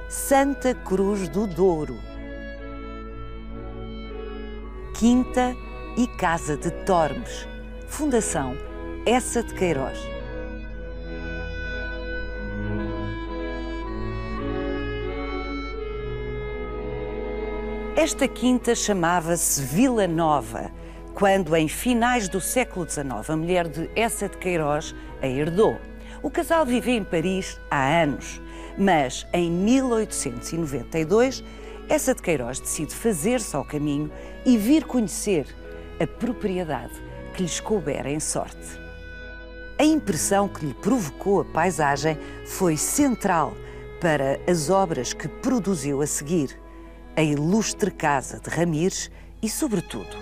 Santa Cruz do Douro. Quinta e Casa de Tormes. Fundação Essa de Queiroz. Esta quinta chamava-se Vila Nova, quando, em finais do século XIX, a mulher de Essa de Queiroz a herdou. O casal vivia em Paris há anos, mas em 1892, Essa de Queiroz decide fazer-se ao caminho e vir conhecer a propriedade que lhes coubera em sorte. A impressão que lhe provocou a paisagem foi central para as obras que produziu a seguir: a ilustre casa de Ramires e, sobretudo,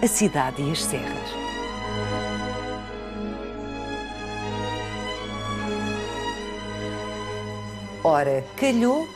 a cidade e as serras. Ora, calhou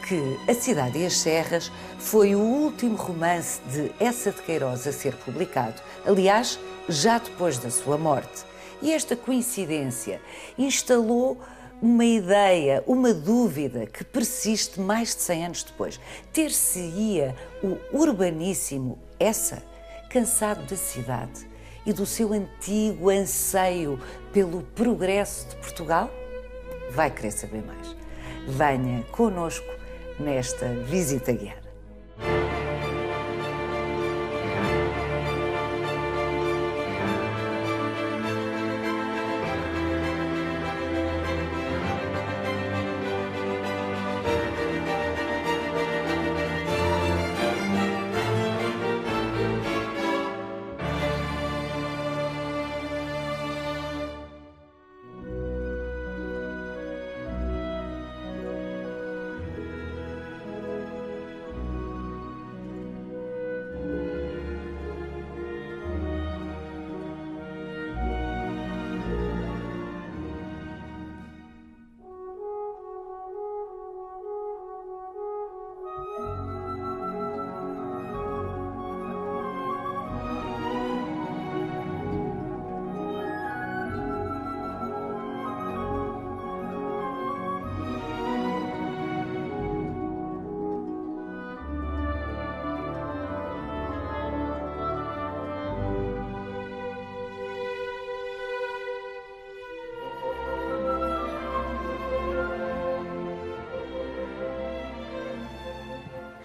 que A Cidade e as Serras foi o último romance de Essa de Queiroz a ser publicado, aliás, já depois da sua morte. E esta coincidência instalou uma ideia, uma dúvida que persiste mais de 100 anos depois. Ter-se-ia o urbaníssimo Essa, cansado da cidade e do seu antigo anseio pelo progresso de Portugal? Vai querer saber mais. Venha connosco nesta visita guiada.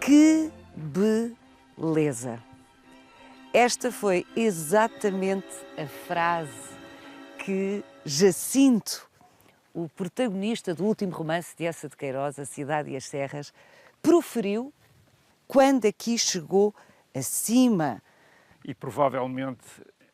Que beleza! Esta foi exatamente a frase que Jacinto, o protagonista do último romance de Essa de Queiroz, A Cidade e as Serras, proferiu quando aqui chegou acima. E provavelmente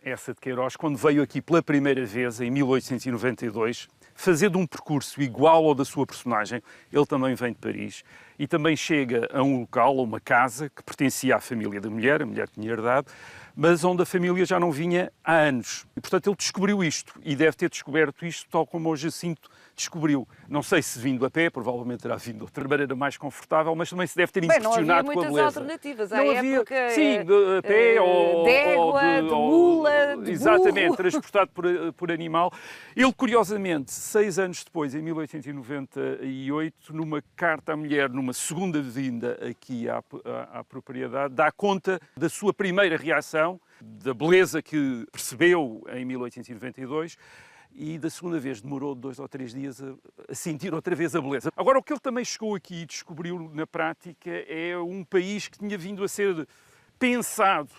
Essa de Queiroz, quando veio aqui pela primeira vez, em 1892, fazendo um percurso igual ao da sua personagem, ele também vem de Paris e também chega a um local, a uma casa, que pertencia à família da mulher, a mulher tinha herdado, mas onde a família já não vinha há anos. E, portanto, ele descobriu isto e deve ter descoberto isto tal como o Jacinto descobriu. Não sei se vindo a pé, provavelmente terá vindo de outra maneira mais confortável, mas também se deve ter impressionado com a beleza. Não havia muitas alternativas à época. Sim, de pé ou de égua, de mula, de exatamente, burro. Transportado por animal. Ele, curiosamente, 6 anos depois, em 1898, numa carta à mulher, numa segunda vinda aqui à propriedade, dá conta da sua primeira reação, da beleza que percebeu em 1892, e da segunda vez demorou 2 ou 3 dias a sentir outra vez a beleza. Agora, o que ele também chegou aqui e descobriu na prática é um país que tinha vindo a ser pensado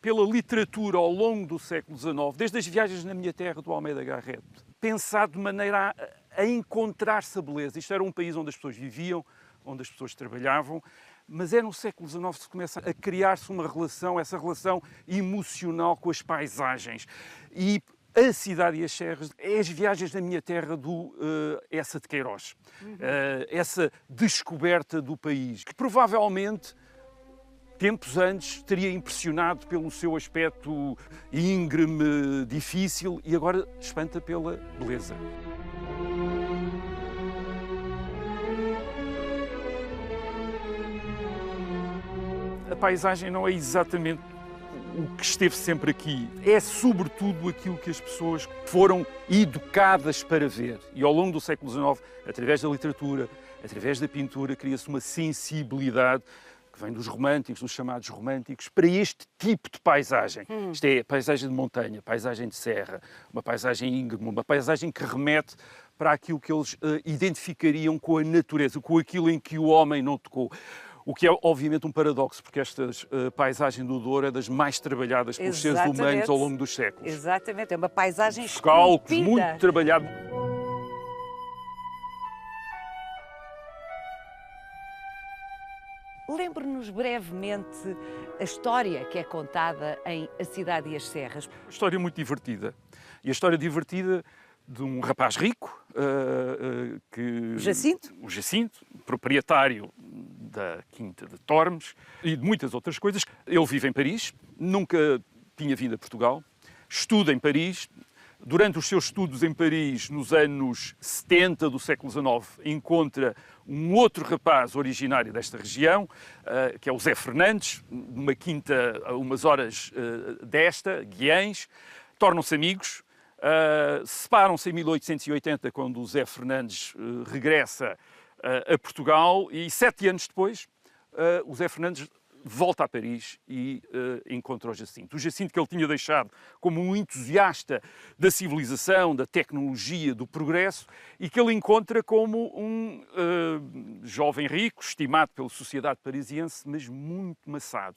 pela literatura ao longo do século XIX, desde as viagens na minha terra do Almeida Garrett, pensado de maneira a encontrar-se a beleza. Isto era um país onde as pessoas viviam, onde as pessoas trabalhavam, mas é no século XIX que se começa a criar-se uma relação, essa relação emocional com as paisagens. E A Cidade e as Serras é as viagens na minha terra do Essa de Queiroz. Essa descoberta do país, que provavelmente, tempos antes, teria impressionado pelo seu aspecto íngreme, difícil, e agora espanta pela beleza. A paisagem não é exatamente o que esteve sempre aqui, é sobretudo aquilo que as pessoas foram educadas para ver. E ao longo do século XIX, através da literatura, através da pintura, cria-se uma sensibilidade que vem dos românticos, dos chamados românticos, para este tipo de paisagem. Isto é paisagem de montanha, paisagem de serra, uma paisagem íngreme, uma paisagem que remete para aquilo que eles identificariam com a natureza, com aquilo em que o homem não tocou. O que é, obviamente, um paradoxo, porque esta paisagem do Douro é das mais trabalhadas pelos seres humanos ao longo dos séculos. Exatamente, é uma paisagem Calcos, esculpida. muito trabalhado. Lembre-nos brevemente a história que é contada em A Cidade e as Serras. História muito divertida. E a história divertida de um rapaz rico, O Jacinto? O Jacinto, proprietário da Quinta de Tormes e de muitas outras coisas. Ele vive em Paris, nunca tinha vindo a Portugal, estuda em Paris. Durante os seus estudos em Paris, nos anos 70 do século XIX, encontra um outro rapaz originário desta região, que é o Zé Fernandes, numa quinta a umas horas desta, Guiães. Tornam-se amigos, separam-se em 1880, quando o Zé Fernandes regressa a Portugal, e 7 anos depois, o Zé Fernandes volta a Paris e encontra o Jacinto. O Jacinto que ele tinha deixado como um entusiasta da civilização, da tecnologia, do progresso, e que ele encontra como um jovem rico, estimado pela sociedade parisiense, mas muito maçado,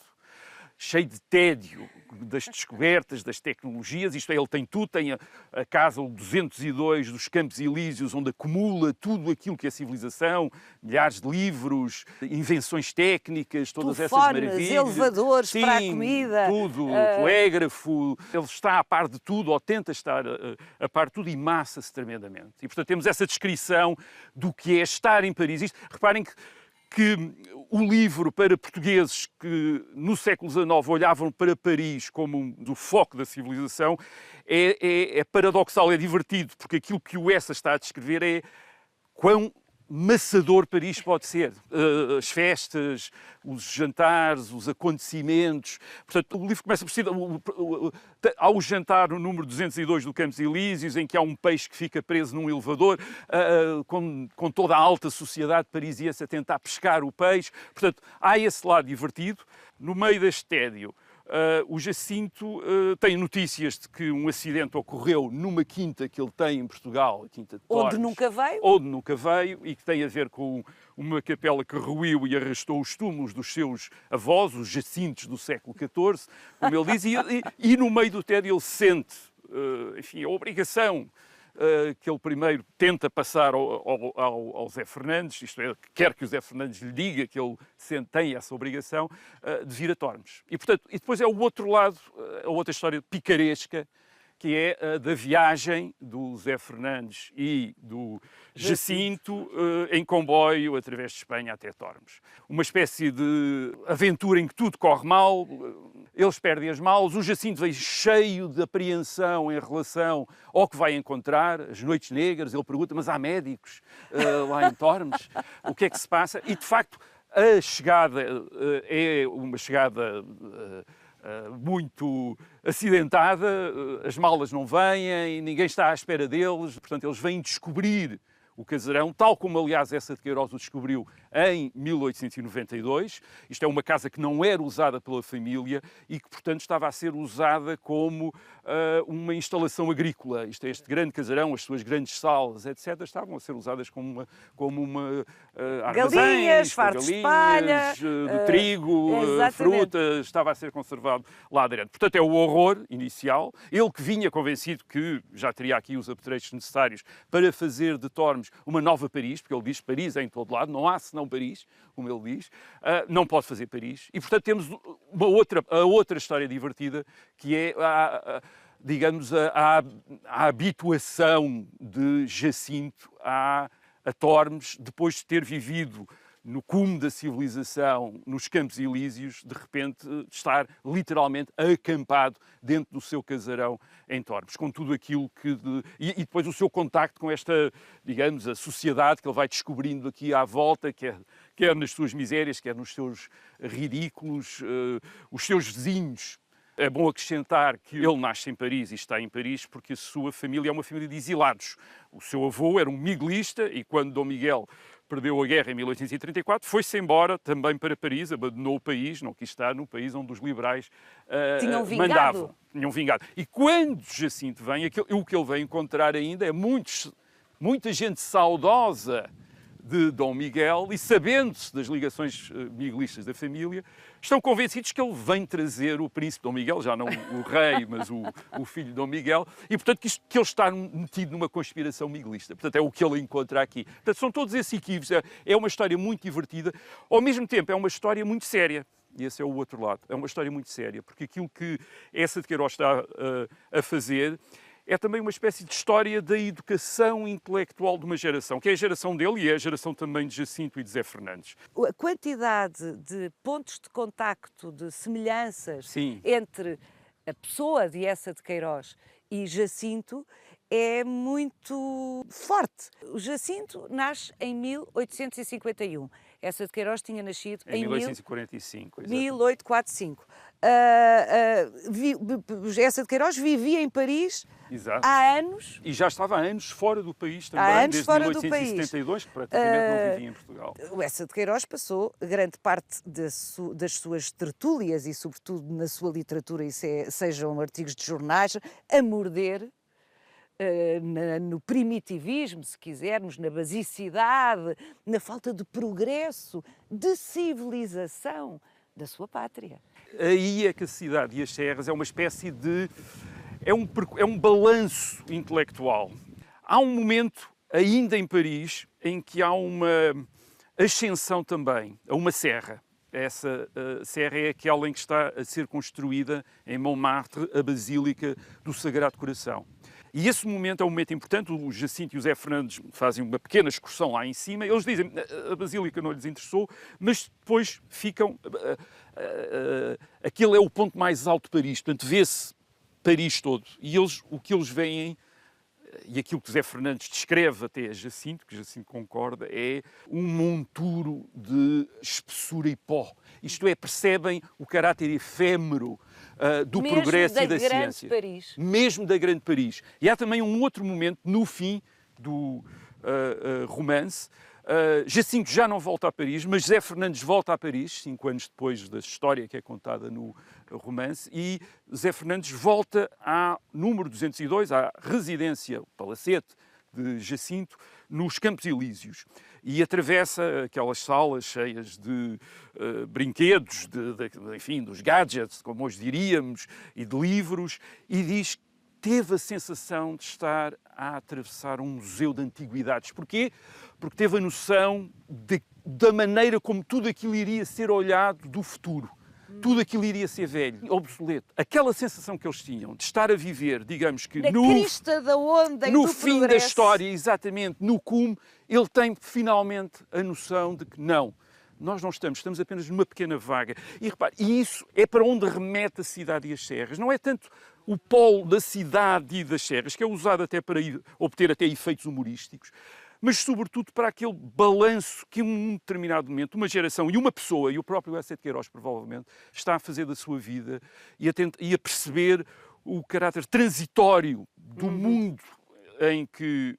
cheio de tédio das descobertas, das tecnologias. Isto é, ele tem tudo, tem a casa 202 dos Campos Elíseos, onde acumula tudo aquilo que é civilização, milhares de livros, invenções técnicas, todas essas maravilhas. Elevadores, sim, para a comida. Tudo, telégrafo. Ele está a par de tudo, ou tenta estar a par de tudo, e massa-se tremendamente. E, portanto, temos essa descrição do que é estar em Paris. Reparem que o livro para portugueses que no século XIX olhavam para Paris como o foco da civilização é paradoxal, é divertido, porque aquilo que o Essa está a descrever é quão maçador Paris pode ser. As festas, os jantares, os acontecimentos. Portanto, o livro começa por si. Há o jantar no número 202 do Campos Elíseos, em que há um peixe que fica preso num elevador, com toda a alta sociedade parisiense a tentar pescar o peixe. Portanto, há esse lado divertido. No meio deste tédio, o Jacinto tem notícias de que um acidente ocorreu numa quinta que ele tem em Portugal, a Quinta de Tormes. Onde nunca veio, e que tem a ver com uma capela que ruiu e arrastou os túmulos dos seus avós, os Jacintos do século XIV, como ele diz, e no meio do tédio ele sente, enfim, a obrigação que ele primeiro tenta passar ao Zé Fernandes, isto é, quer que o Zé Fernandes lhe diga que ele tem essa obrigação de vir a Tormes. E, portanto, e depois é o outro lado, a outra história picaresca, que é a da viagem do Zé Fernandes e do Jacinto em comboio através de Espanha até Tormes. Uma espécie de aventura em que tudo corre mal, eles perdem as malas, o Jacinto vem cheio de apreensão em relação ao que vai encontrar, as noites negras. Ele pergunta, mas há médicos lá em Tormes? O que é que se passa? E, de facto, a chegada é uma chegada muito acidentada, as malas não vêm, ninguém está à espera deles, portanto eles vêm descobrir o casarão, tal como, aliás, Essa de Queiroz o descobriu em 1892. Isto é uma casa que não era usada pela família e que, portanto, estava a ser usada como uma instalação agrícola. Isto é, este grande casarão, as suas grandes salas, etc., estavam a ser usadas como uma galinhas, fartos de palha, de trigo, frutas, estava a ser conservado lá dentro. Portanto, é o horror inicial. Ele que vinha convencido que já teria aqui os apetrechos necessários para fazer de Tormes uma nova Paris, porque ele diz Paris é em todo lado, não há senão Paris, como ele diz, não pode fazer Paris. E, portanto, temos a outra história divertida, que é, digamos, a habituação de Jacinto a Tormes, depois de ter vivido no cume da civilização, nos Campos Elíseos, de repente estar literalmente acampado dentro do seu casarão em Tormes, com tudo aquilo que... E depois o seu contacto com esta, digamos, a sociedade que ele vai descobrindo aqui à volta, quer nas suas misérias, quer nos seus ridículos, os seus vizinhos. É bom acrescentar que ele nasce em Paris e está em Paris porque a sua família é uma família de exilados. O seu avô era um miguelista e quando Dom Miguel perdeu a guerra em 1834, foi-se embora também para Paris, abandonou o país, não quis estar no país onde os liberais mandavam. Tinham vingado. E quando Jacinto vem, o que ele vem encontrar ainda é muita gente saudosa de Dom Miguel e, sabendo-se das ligações miguelistas da família, estão convencidos que ele vem trazer o príncipe Dom Miguel, já não o rei, mas o filho de Dom Miguel, e, portanto, que ele está metido numa conspiração miguelista. Portanto, é o que ele encontra aqui. Portanto, são todos esses equívocos. É uma história muito divertida. Ao mesmo tempo, é uma história muito séria. E esse é o outro lado. É uma história muito séria, porque aquilo que Eça de Queiroz está a fazer é também uma espécie de história da educação intelectual de uma geração, que é a geração dele e é a geração também de Jacinto e de Zé Fernandes. A quantidade de pontos de contacto, de semelhanças Sim. entre a pessoa de Eça de Queiroz e Jacinto é muito forte. O Jacinto nasce em 1851. Eça de Queiroz tinha nascido em 1845. 1845. Eça de Queiroz vivia em Paris. Exato. Há anos. E já estava há anos fora do país também, há anos desde fora 1872, que praticamente não vivia em Portugal. O Eça de Queiroz passou grande parte das suas tertúlias e, sobretudo, na sua literatura, sejam artigos de jornais, a morder no primitivismo, se quisermos, na basicidade, na falta de progresso, de civilização da sua pátria. Aí é que a cidade e as serras é uma espécie de... é um balanço intelectual. Há um momento, ainda em Paris, em que há uma ascensão também a uma serra. Essa serra é aquela em que está a ser construída, em Montmartre, a Basílica do Sagrado Coração. E esse momento é um momento importante. O Jacinto e o Zé Fernandes fazem uma pequena excursão lá em cima. Eles dizem que a Basílica não lhes interessou, mas depois ficam... aquele é o ponto mais alto de Paris. Portanto, vê-se Paris todo. E o que eles veem, e aquilo que Zé Fernandes descreve até a Jacinto, que Jacinto concorda, é um monturo de espessura e pó. Isto é, percebem o caráter efêmero do progresso e da ciência. Mesmo da Grande Paris. E há também um outro momento, no fim do romance. Jacinto já não volta a Paris, mas Zé Fernandes volta a Paris, 5 anos depois da história que é contada no romance, e Zé Fernandes volta ao número 202, à residência, o palacete de Jacinto, nos Campos Elíseos. E atravessa aquelas salas cheias de brinquedos, enfim, dos gadgets, como hoje diríamos, e de livros, e diz que teve a sensação de estar a atravessar um museu de antiguidades. Porquê? Porque teve a noção da maneira como tudo aquilo iria ser olhado do futuro. Tudo aquilo iria ser velho, obsoleto. Aquela sensação que eles tinham de estar a viver, digamos que na crista da onda no fim da história, exatamente, no cume, ele tem finalmente a noção de que não, nós não estamos apenas numa pequena vaga. E repare, isso é para onde remete a cidade e as serras. Não é tanto o polo da cidade e das serras, que é usado até para obter até efeitos humorísticos, mas sobretudo para aquele balanço que em um determinado momento uma geração e uma pessoa, e o próprio Eça de Queiroz provavelmente, está a fazer da sua vida e a perceber o caráter transitório do mundo em que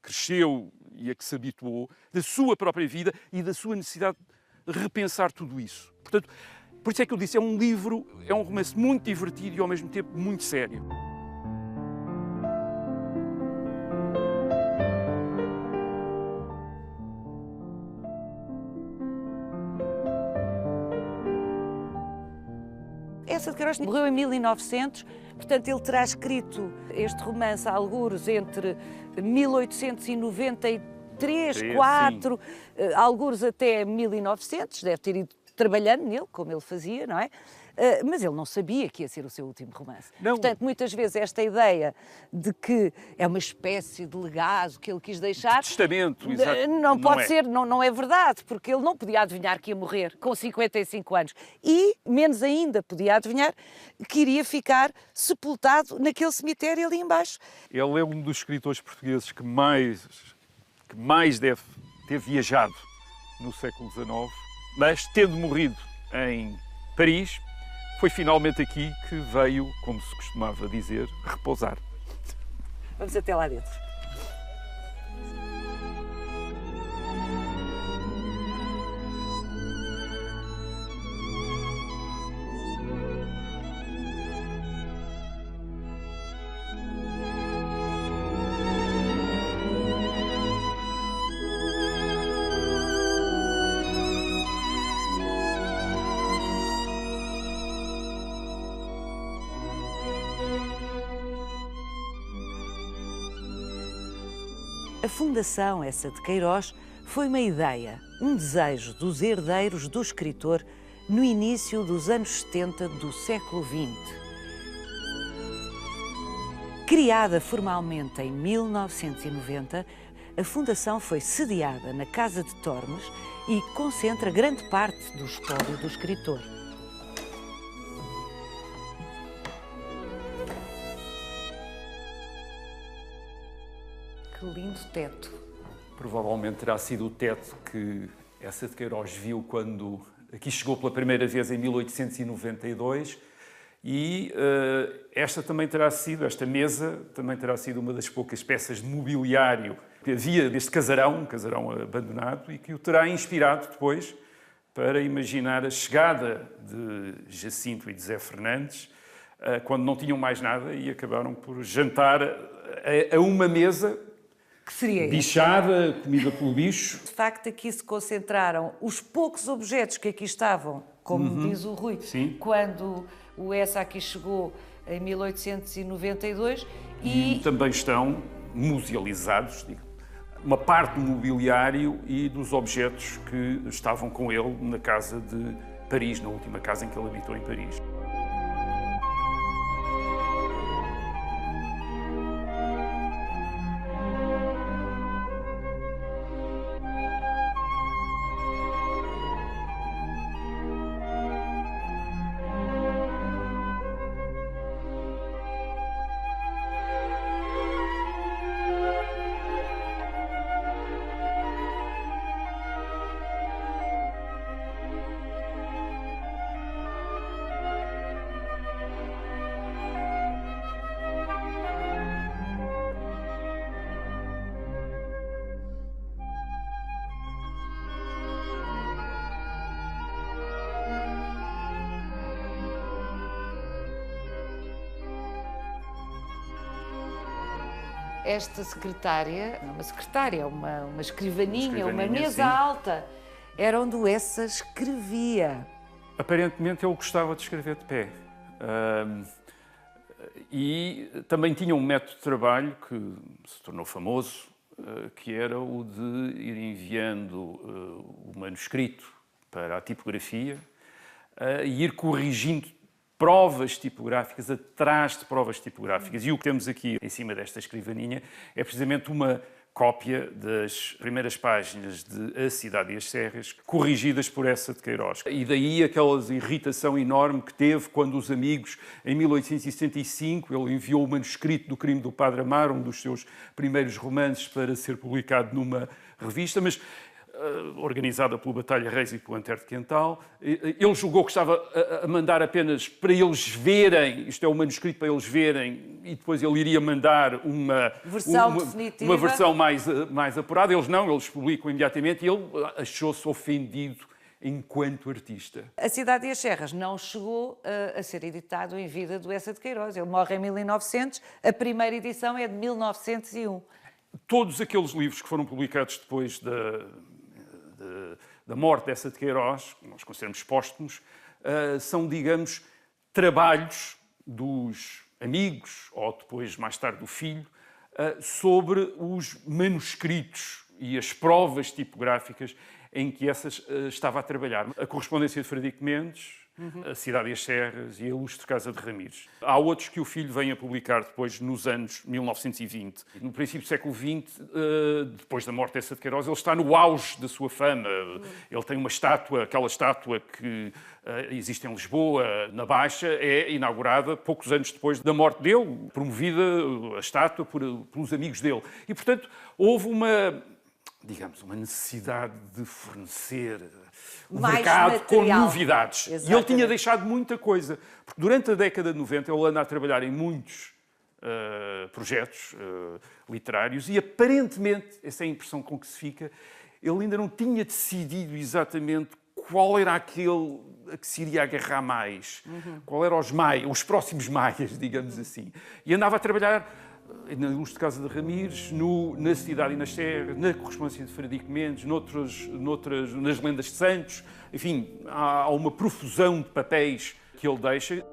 cresceu e a que se habituou, da sua própria vida e da sua necessidade de repensar tudo isso. Portanto, por isso é que eu disse, é um livro, é um romance muito divertido e ao mesmo tempo muito sério. Eça de Queiroz morreu em 1900, portanto ele terá escrito este romance a algures entre 1893, 4, algures até 1900, deve ter ido trabalhando nele, como ele fazia, não é? Mas ele não sabia que ia ser o seu último romance. Não. Portanto, muitas vezes esta ideia de que é uma espécie de legado que ele quis deixar... Testamento, exato. Não pode ser, não é verdade, porque ele não podia adivinhar que ia morrer com 55 anos. E, menos ainda, podia adivinhar que iria ficar sepultado naquele cemitério ali embaixo. Ele é um dos escritores portugueses que mais deve ter viajado no século XIX, mas tendo morrido em Paris, foi finalmente aqui que veio, como se costumava dizer, repousar. Vamos até lá dentro. A Fundação Eça de Queiroz foi uma ideia, um desejo dos herdeiros do escritor no início dos anos 70 do século XX. Criada formalmente em 1990, a Fundação foi sediada na Casa de Tormes e concentra grande parte do espólio do escritor. Que lindo teto! Provavelmente terá sido o teto que Eça de Queiroz viu quando aqui chegou pela primeira vez em 1892. E esta mesa também terá sido uma das poucas peças de mobiliário que havia deste casarão, um casarão abandonado, e que o terá inspirado depois para imaginar a chegada de Jacinto e de Zé Fernandes, quando não tinham mais nada e acabaram por jantar a uma mesa que seria bichada, comida pelo bicho. De facto, aqui se concentraram os poucos objetos que aqui estavam, como diz o Rui, Sim. quando o Eça aqui chegou em 1892 E também estão musealizados, uma parte do mobiliário e dos objetos que estavam com ele na casa de Paris, na última casa em que ele habitou em Paris. Esta secretária, não uma secretária, uma escrivaninha, uma mesa sim. alta, era onde o Eça escrevia. Aparentemente ele gostava de escrever de pé. E também tinha um método de trabalho que se tornou famoso, que era o de ir enviando o manuscrito para a tipografia e ir corrigindo provas tipográficas atrás de provas tipográficas. E o que temos aqui em cima desta escrivaninha é precisamente uma cópia das primeiras páginas de A Cidade e as Serras, corrigidas por Eça de Queiroz. E daí aquela irritação enorme que teve quando os amigos, em 1875, ele enviou o manuscrito do Crime do Padre Amaro, um dos seus primeiros romances, para ser publicado numa revista, mas organizada pelo Batalha Reis e pelo Antero de Quental. Ele julgou que estava a mandar apenas para eles verem, isto é o manuscrito para eles verem, e depois ele iria mandar uma versão mais apurada. Eles não, eles publicam imediatamente e ele achou-se ofendido enquanto artista. A Cidade e as Serras não chegou a ser editado em vida do Eça de Queiroz. Ele morre em 1900, a primeira edição é de 1901. Todos aqueles livros que foram publicados depois da morte dessa de Queiroz, que nós consideramos póstumos, são, digamos, trabalhos dos amigos, ou depois, mais tarde, do filho, sobre os manuscritos e as provas tipográficas em que essas estava a trabalhar. A correspondência de Frederico Mendes, A Cidade e as Serras e A Ilustre Casa de Ramires. Há outros que o filho vem a publicar depois, nos anos 1920. No princípio do século XX, depois da morte dessa de Queiroz, ele está no auge da sua fama. Ele tem uma estátua, aquela estátua que existe em Lisboa, na Baixa, é inaugurada poucos anos depois da morte dele, promovida a estátua pelos amigos dele. E, portanto, houve uma necessidade de fornecer o mercado com novidades. Exatamente. E ele tinha deixado muita coisa. Porque durante a década de 90 ele anda a trabalhar em muitos projetos literários e, aparentemente, essa é a impressão com que se fica, ele ainda não tinha decidido exatamente qual era aquele a que se iria agarrar mais. Qual eram os próximos maias, digamos assim. E andava a trabalhar na Ilustre Casa de Ramires, na Cidade e nas Serras, na correspondência de Frederico Mendes, nas Lendas de Santos. Enfim, há uma profusão de papéis que ele deixa.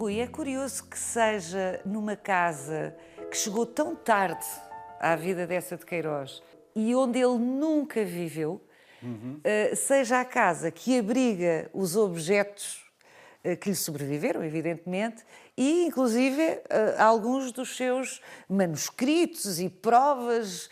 Rui, é curioso que seja numa casa que chegou tão tarde à vida dessa de Queiroz e onde ele nunca viveu, seja a casa que abriga os objetos que lhe sobreviveram, evidentemente, e inclusive alguns dos seus manuscritos e provas.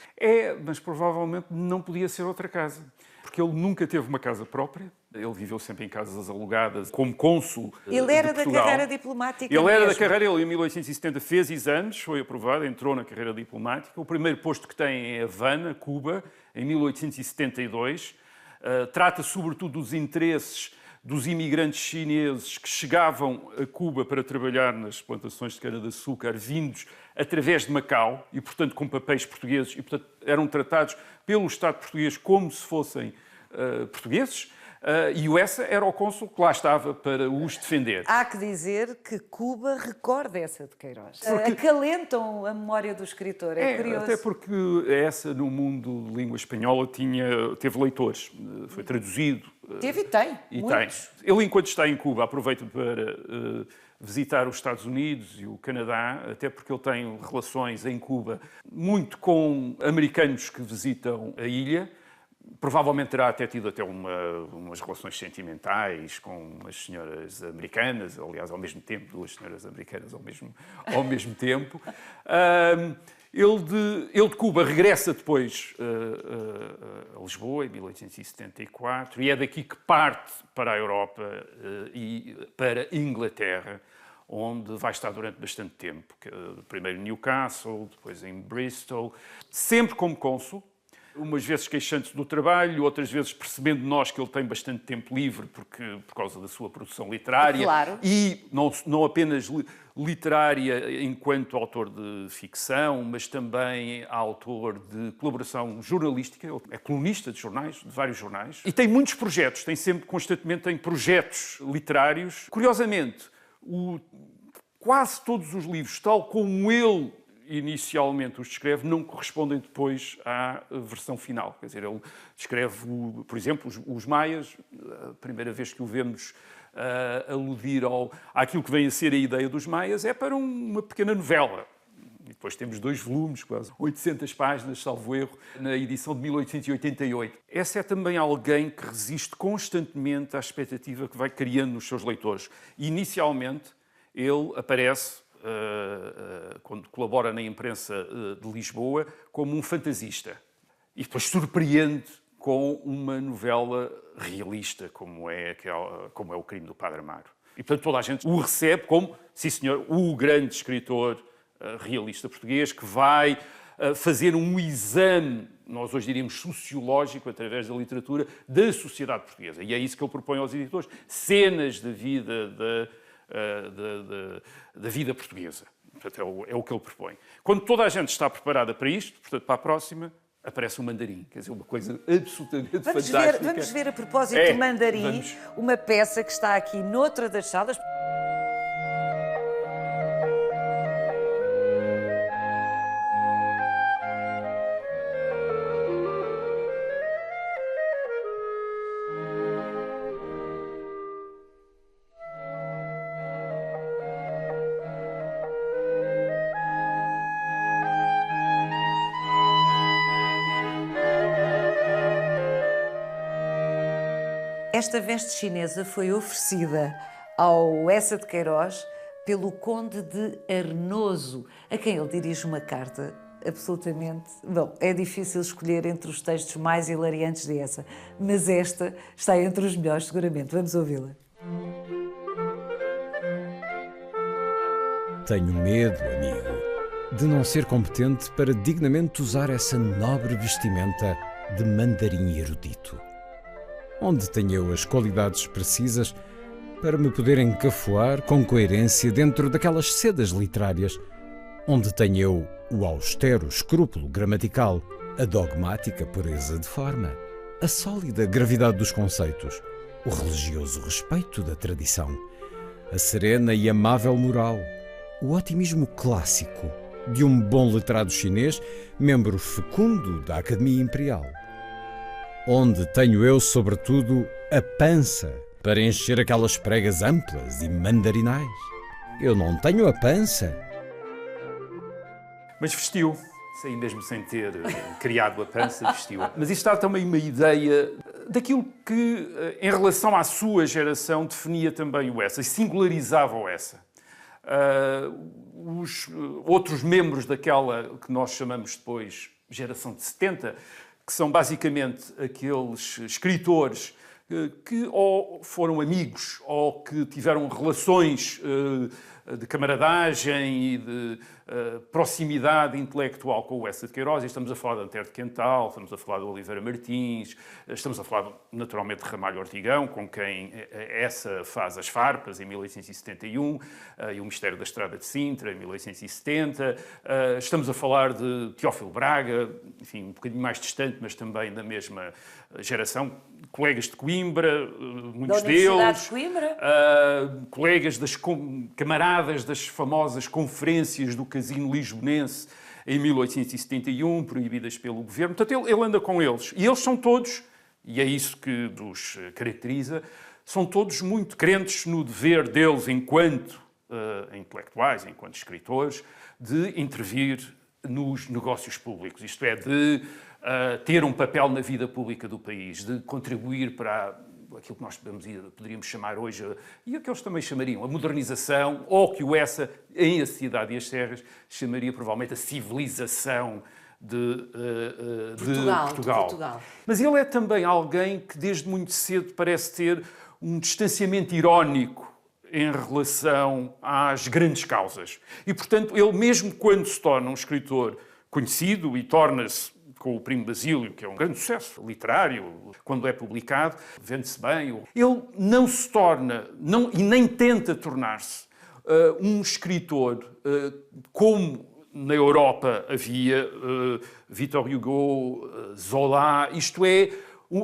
Mas provavelmente não podia ser outra casa, porque ele nunca teve uma casa própria. Ele viveu sempre em casas alugadas, como cônsul de Portugal. Ele era da carreira diplomática Ele era mesmo. da carreira, ele em 1870 fez exames, foi aprovado, entrou na carreira diplomática. O primeiro posto que tem é Havana, Cuba, em 1872. Trata sobretudo dos interesses dos imigrantes chineses que chegavam a Cuba para trabalhar nas plantações de cana-de-açúcar, vindos através de Macau e, portanto, com papéis portugueses, e, portanto, eram tratados pelo Estado português como se fossem portugueses. E o Essa era o cônsul que lá estava para os defender. Há que dizer que Cuba recorda essa de Queiroz. Acalentam a memória do escritor, é curioso. Até porque Essa, no mundo de língua espanhola, teve leitores, foi traduzido. Teve e tem, muitos. Ele, enquanto está em Cuba, aproveita para visitar os Estados Unidos e o Canadá, até porque ele tem relações em Cuba muito com americanos que visitam a ilha. Provavelmente terá até tido umas relações sentimentais com umas senhoras americanas, aliás, ao mesmo tempo, duas senhoras americanas ao mesmo tempo. Ele de Cuba regressa depois a Lisboa, em 1874, e é daqui que parte para a Europa e para a Inglaterra, onde vai estar durante bastante tempo. Primeiro em Newcastle, depois em Bristol, sempre como cônsul. Umas vezes queixando-se do trabalho, outras vezes percebendo nós que ele tem bastante tempo livre por causa da sua produção literária. Claro. E não apenas literária enquanto autor de ficção, mas também autor de colaboração jornalística. Ele é colunista de jornais, de vários jornais. E tem muitos projetos, constantemente tem projetos literários. Curiosamente, quase todos os livros, tal como ele inicialmente os descreve, não correspondem depois à versão final. Quer dizer, ele descreve, por exemplo, os Maias, a primeira vez que o vemos aludir àquilo que vem a ser a ideia dos Maias, é para uma pequena novela. E depois temos 2 volumes, quase 800 páginas, salvo erro, na edição de 1888. Essa é também alguém que resiste constantemente à expectativa que vai criando nos seus leitores. E, inicialmente, ele aparece quando colabora na imprensa de Lisboa, como um fantasista. E depois surpreende com uma novela realista, como é O Crime do Padre Amaro. E, portanto, toda a gente o recebe como, sim senhor, o grande escritor realista português que vai fazer um exame, nós hoje diríamos sociológico, através da literatura, da sociedade portuguesa. E é isso que ele propõe aos editores. Cenas da vida da vida portuguesa. Portanto, é o que ele propõe. Quando toda a gente está preparada para isto, portanto, para a próxima, aparece o Mandarim. Quer dizer, uma coisa absolutamente fantástica. Vamos ver, a propósito do Mandarim, uma peça que está aqui noutra das salas. Esta veste chinesa foi oferecida ao Essa de Queiroz pelo Conde de Arnoso, a quem ele dirige uma carta absolutamente... Bom, é difícil escolher entre os textos mais hilariantes de Essa, mas esta está entre os melhores, seguramente. Vamos ouvi-la. Tenho medo, amigo, de não ser competente para dignamente usar essa nobre vestimenta de mandarim erudito. Onde tenho eu as qualidades precisas para me poder encafuar com coerência dentro daquelas sedas literárias, onde tenho eu o austero escrúpulo gramatical, a dogmática pureza de forma, a sólida gravidade dos conceitos, o religioso respeito da tradição, a serena e amável moral, o otimismo clássico de um bom letrado chinês, membro fecundo da Academia Imperial. Onde tenho eu, sobretudo, a pança para encher aquelas pregas amplas e mandarinais. Eu não tenho a pança. Mas vestiu, sem mesmo sem ter criado a pança, vestiu-a. Mas isto dá também uma ideia daquilo que, em relação à sua geração, definia também o Essa, e singularizava o Essa. Os outros membros daquela que nós chamamos depois geração de 70, que são basicamente aqueles escritores que ou foram amigos ou que tiveram relações de camaradagem e de proximidade intelectual com o Eça de Queiroz. Estamos a falar de Antero de Quental, estamos a falar de Oliveira Martins, estamos a falar naturalmente de Ramalho Ortigão, com quem Eça faz as farpas em 1871, e o Mistério da Estrada de Sintra em 1870. Estamos a falar de Teófilo Braga, enfim, um bocadinho mais distante, mas também da mesma geração, colegas de Coimbra, muitos deles, de Coimbra. colegas camaradas das famosas conferências do Casino Lisbonense em 1871, proibidas pelo governo. Portanto, ele anda com eles. E eles são todos, e é isso que os caracteriza, são todos muito crentes no dever deles enquanto intelectuais, enquanto escritores, de intervir nos negócios públicos. Isto é, de ter um papel na vida pública do país, de contribuir para aquilo que nós poderíamos chamar hoje, e o que eles também chamariam a modernização, ou que o Essa, em A Cidade e as Serras, chamaria provavelmente a civilização de Portugal. Mas ele é também alguém que desde muito cedo parece ter um distanciamento irónico em relação às grandes causas. E, portanto, ele mesmo quando se torna um escritor conhecido e torna-se com o Primo Basílio, que é um grande sucesso literário, quando é publicado, vende-se bem. Ele não se torna, e nem tenta tornar-se, um escritor como na Europa havia Victor Hugo, Zola, isto é,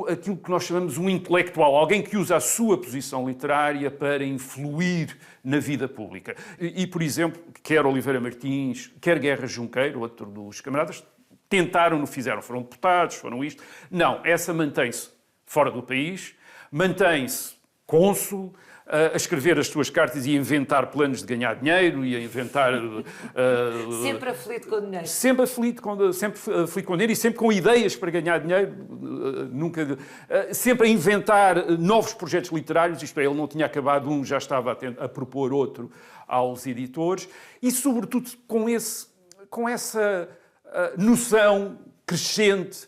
aquilo que nós chamamos um intelectual, alguém que usa a sua posição literária para influir na vida pública. E, por exemplo, quer Oliveira Martins, quer Guerra Junqueiro, outro dos camaradas, tentaram, não fizeram, foram deputados, foram isto. Não, Essa mantém-se fora do país, mantém-se cônsul, a escrever as suas cartas e a inventar planos de ganhar dinheiro e a inventar... sempre aflito com dinheiro. Sempre aflito com dinheiro e sempre com ideias para ganhar dinheiro. Sempre a inventar novos projetos literários, isto é, ele não tinha acabado um, já estava a propor outro aos editores. E, sobretudo, com essa noção crescente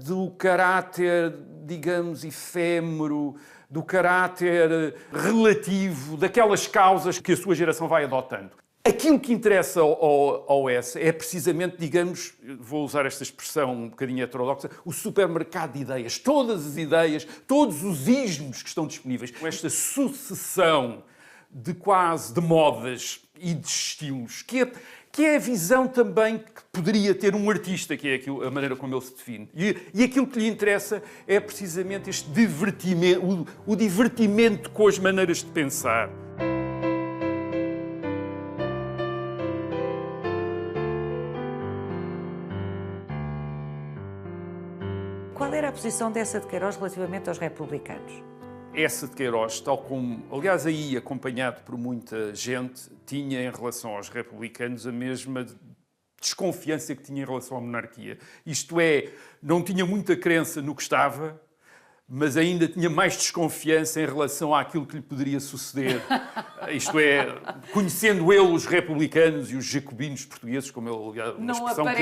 do caráter, digamos, efêmero, do caráter relativo, daquelas causas que a sua geração vai adotando. Aquilo que interessa ao Essa é precisamente, digamos, vou usar esta expressão um bocadinho heterodoxa, o supermercado de ideias. Todas as ideias, todos os ismos que estão disponíveis. Com esta sucessão de modas e de estilos, que é a visão também que poderia ter um artista, que é a maneira como ele se define. E aquilo que lhe interessa é precisamente este divertimento, o divertimento com as maneiras de pensar. Qual era a posição dessa de Queiroz relativamente aos republicanos? Essa de Queiroz, tal como, aliás, aí acompanhado por muita gente, tinha em relação aos republicanos a mesma desconfiança que tinha em relação à monarquia. Isto é, não tinha muita crença no que estava, mas ainda tinha mais desconfiança em relação àquilo que lhe poderia suceder. Isto é, conhecendo ele os republicanos e os jacobinos portugueses, como ele, uma expressão que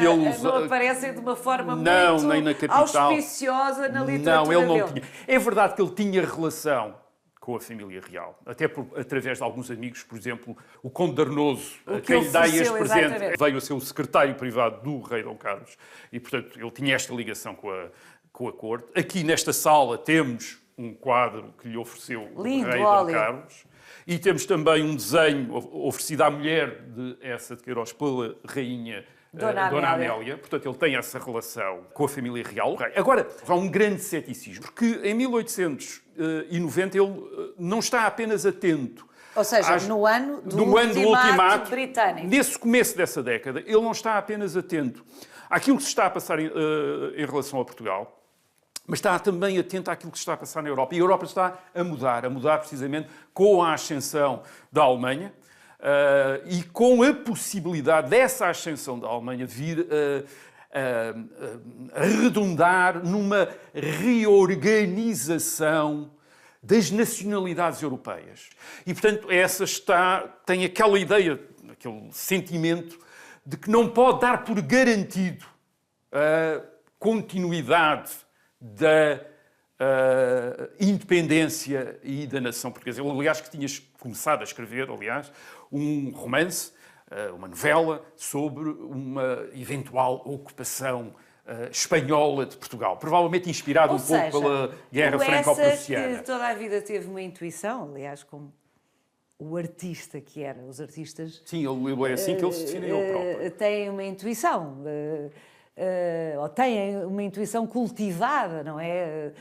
ele usa. Não aparecem de uma forma nem na capital, auspiciosa na literatura Não, ele não dele. tinha. É verdade que ele tinha relação com a família real, até através de alguns amigos, por exemplo, o Conde de Arnoso, quem lhe dá este presente, veio a ser o secretário privado do rei Dom Carlos, e, portanto, ele tinha esta ligação com a corte. Aqui nesta sala temos um quadro que lhe ofereceu o rei Dom Carlos, e temos também um desenho oferecido à mulher de Essa de Queiroz pela rainha Dona Amélia. Portanto, ele tem essa relação com a família real. Agora, há um grande ceticismo, porque em 1890 ele não está apenas atento. Ou seja, no ano do ultimato britânico. Nesse começo dessa década, ele não está apenas atento àquilo que se está a passar em relação a Portugal, mas está também atenta àquilo que está a passar na Europa. E a Europa está a mudar precisamente com a ascensão da Alemanha e com a possibilidade dessa ascensão da Alemanha vir a redundar numa reorganização das nacionalidades europeias. E, portanto, tem aquela ideia, aquele sentimento de que não pode dar por garantido a continuidade da independência e da nação portuguesa. Ele, aliás, que tinha começado a escrever, um romance, uma novela sobre uma eventual ocupação espanhola de Portugal, provavelmente inspirado pouco pela Guerra Franco-Prussiana. Que toda a vida teve uma intuição, aliás, como o artista que era, os artistas... Sim, é assim que ele se define ele próprio. Têm uma intuição, ou têm uma intuição cultivada, não é?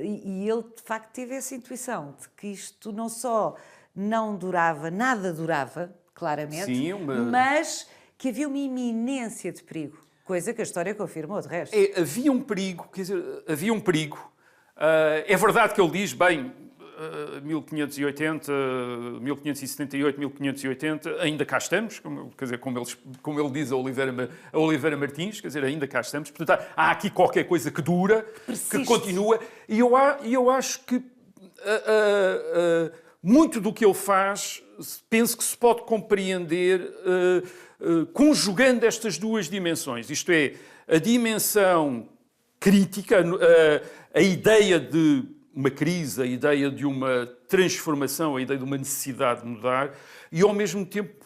E ele, de facto, teve essa intuição de que isto não só não durava, nada durava, claramente, sim, mas que havia uma iminência de perigo. Coisa que a história confirmou, de resto. Havia um perigo, quer dizer, havia um perigo. É verdade que ele diz, 1580, 1578, 1580, ainda cá estamos, quer dizer, como ele diz a Oliveira Martins, quer dizer, ainda cá estamos. Portanto, há aqui qualquer coisa que dura, que continua. E eu acho que muito do que ele faz, penso que se pode compreender conjugando estas duas dimensões. Isto é, a dimensão crítica, a ideia de uma crise, a ideia de uma transformação, a ideia de uma necessidade de mudar, e ao mesmo tempo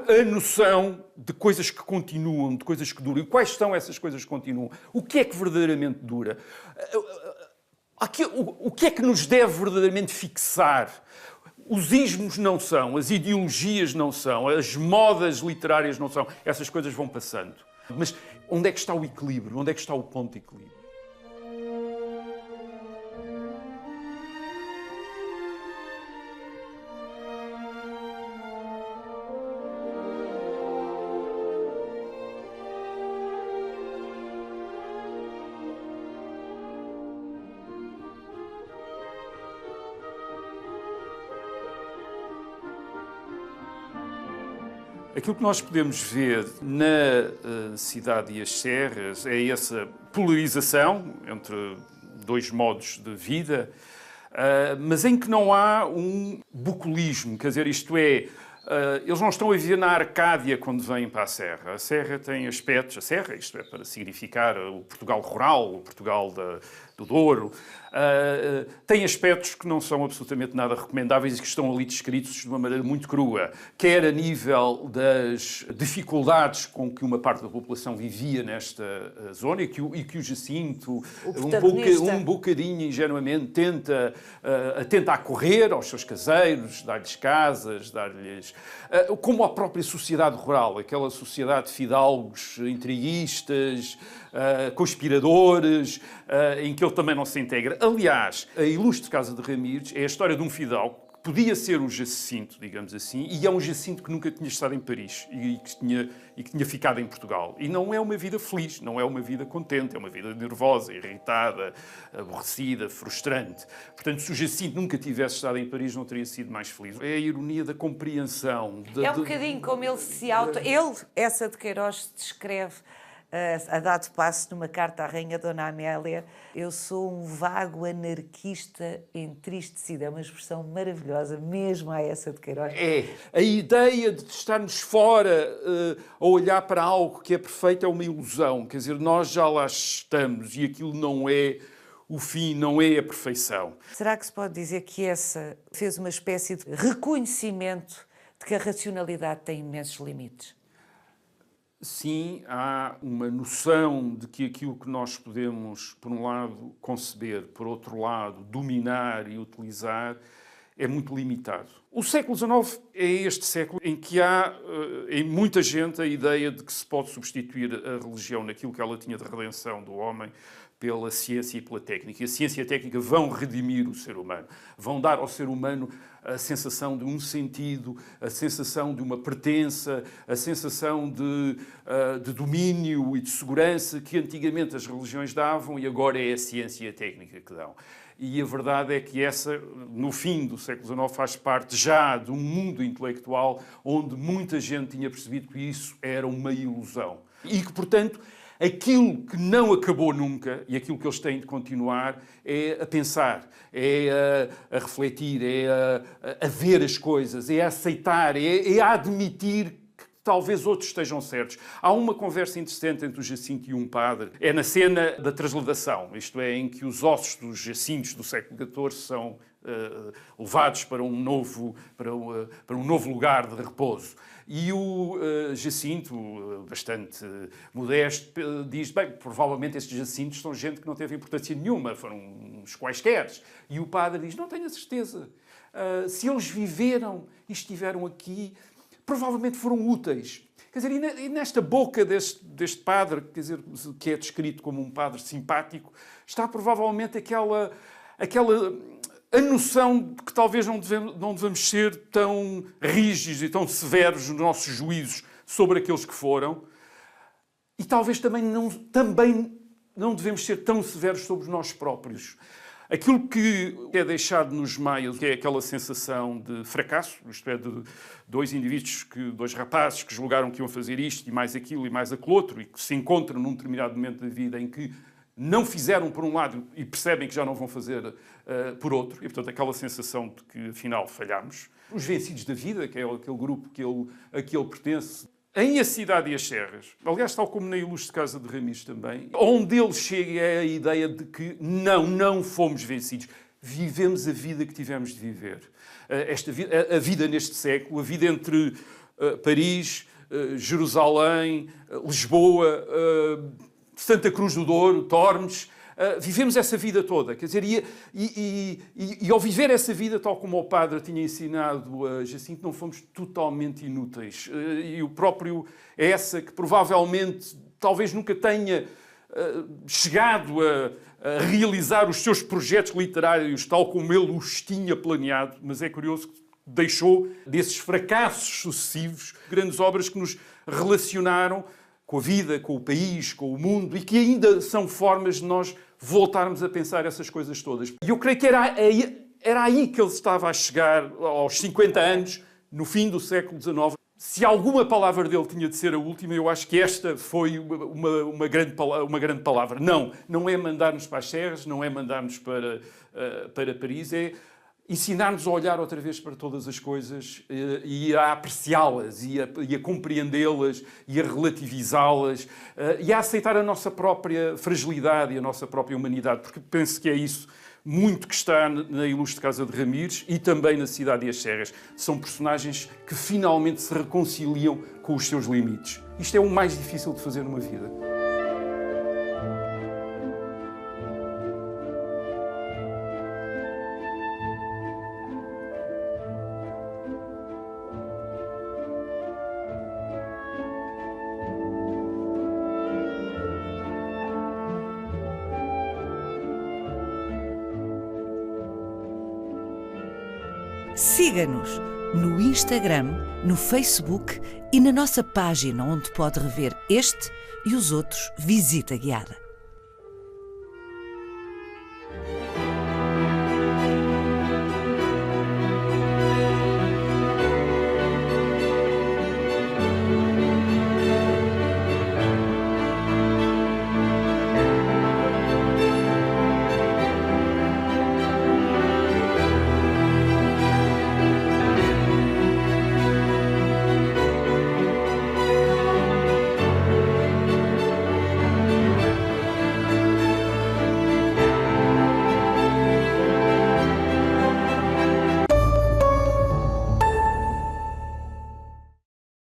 a noção de coisas que continuam, de coisas que duram. E quais são essas coisas que continuam? O que é que verdadeiramente dura? O que é que nos deve verdadeiramente fixar? Os ismos não são, as ideologias não são, as modas literárias não são. Essas coisas vão passando. Mas onde é que está o equilíbrio? Onde é que está o ponto de equilíbrio? Aquilo que nós podemos ver na cidade e as serras é essa polarização entre dois modos de vida, mas em que não há um bucolismo, quer dizer, isto é, eles não estão a viver na Arcádia quando vêm para a Serra. A Serra tem aspectos, a Serra, isto é, para significar o Portugal rural, o Portugal do Douro, tem aspectos que não são absolutamente nada recomendáveis e que estão ali descritos de uma maneira muito crua, quer a nível das dificuldades com que uma parte da população vivia nesta zona e que o Jacinto, um bocadinho ingenuamente, tenta acorrer aos seus caseiros, dar-lhes casas, dar-lhes... como a própria sociedade rural, aquela sociedade de fidalgos, intriguistas, conspiradores, em que ele também não se integra. Aliás, a ilustre Casa de Ramires é a história de um fidalgo que podia ser o Jacinto, digamos assim, e é um Jacinto que nunca tinha estado em Paris e que tinha ficado em Portugal. E não é uma vida feliz, não é uma vida contente, é uma vida nervosa, irritada, aborrecida, frustrante. Portanto, se o Jacinto nunca tivesse estado em Paris, não teria sido mais feliz. É a ironia da compreensão. É um bocadinho como ele se Essa de Queiroz descreve a dado passo numa carta à Rainha Dona Amélia: eu sou um vago anarquista entristecido. É uma expressão maravilhosa, mesmo a essa de Queiroz. É. A ideia de estarmos fora a olhar para algo que é perfeito é uma ilusão. Quer dizer, nós já lá estamos e aquilo não é o fim, não é a perfeição. Será que se pode dizer que essa fez uma espécie de reconhecimento de que a racionalidade tem imensos limites? Sim, há uma noção de que aquilo que nós podemos, por um lado, conceber, por outro lado, dominar e utilizar, é muito limitado. O século XIX é este século em que há em muita gente a ideia de que se pode substituir a religião naquilo que ela tinha de redenção do homem pela ciência e pela técnica. E a ciência e a técnica vão redimir o ser humano, vão dar ao ser humano a sensação de um sentido, a sensação de uma pertença, a sensação de domínio e de segurança que antigamente as religiões davam e agora é a ciência e a técnica que dão. E a verdade é que essa, no fim do século XIX, faz parte já de um mundo intelectual onde muita gente tinha percebido que isso era uma ilusão. E que, portanto, aquilo que não acabou nunca e aquilo que eles têm de continuar é a pensar, é a refletir, é a ver as coisas, é a aceitar, é a admitir que talvez outros estejam certos. Há uma conversa interessante entre o Jacinto e um padre. É na cena da transladação, isto é, em que os ossos dos Jacintos do século XIV são levados para um novo lugar de repouso. E o Jacinto, bastante modesto, diz, bem, provavelmente estes Jacintos são gente que não teve importância nenhuma, foram uns quaisquer. E o padre diz, não tenho a certeza. Se eles viveram e estiveram aqui, provavelmente foram úteis. Quer dizer, e nesta boca deste padre, quer dizer, que é descrito como um padre simpático, está provavelmente aquela a noção de que talvez não devemos ser tão rígidos e tão severos nos nossos juízos sobre aqueles que foram, e talvez também não devemos ser tão severos sobre nós próprios. Aquilo que é deixado nos meios é aquela sensação de fracasso, isto é, de dois rapazes que julgaram que iam fazer isto e mais aquilo e mais aquele outro, e que se encontram num determinado momento da vida em que não fizeram por um lado e percebem que já não vão fazer por outro, e portanto aquela sensação de que afinal falhámos. Os vencidos da vida, que é aquele grupo a que ele pertence, em A Cidade e as Serras, aliás, tal como na Ilustre Casa de Ramires também, onde ele chega é a ideia de que não fomos vencidos. Vivemos a vida que tivemos de viver. A vida neste século, a vida entre Paris, Jerusalém, Lisboa, Santa Cruz do Douro, Tormes, vivemos essa vida toda. Quer dizer, e ao viver essa vida, tal como o padre tinha ensinado a Jacinto, não fomos totalmente inúteis. E o próprio essa que provavelmente, talvez nunca tenha chegado a realizar os seus projetos literários tal como ele os tinha planeado, mas é curioso que deixou desses fracassos sucessivos grandes obras que nos relacionaram com a vida, com o país, com o mundo, e que ainda são formas de nós voltarmos a pensar essas coisas todas. E eu creio que era aí que ele estava a chegar aos 50 anos, no fim do século XIX. Se alguma palavra dele tinha de ser a última, eu acho que esta foi uma grande palavra. Não é mandar-nos para as serras, não é mandar-nos para Paris, é ensinar-nos a olhar outra vez para todas as coisas e a apreciá-las e a compreendê-las e a relativizá-las e a aceitar a nossa própria fragilidade e a nossa própria humanidade, porque penso que é isso muito que está na Ilustre Casa de Ramires e também na Cidade e as Serras. São personagens que finalmente se reconciliam com os seus limites. Isto é o mais difícil de fazer numa vida. Siga-nos no Instagram, no Facebook e na nossa página onde pode rever este e os outros Visita Guiada.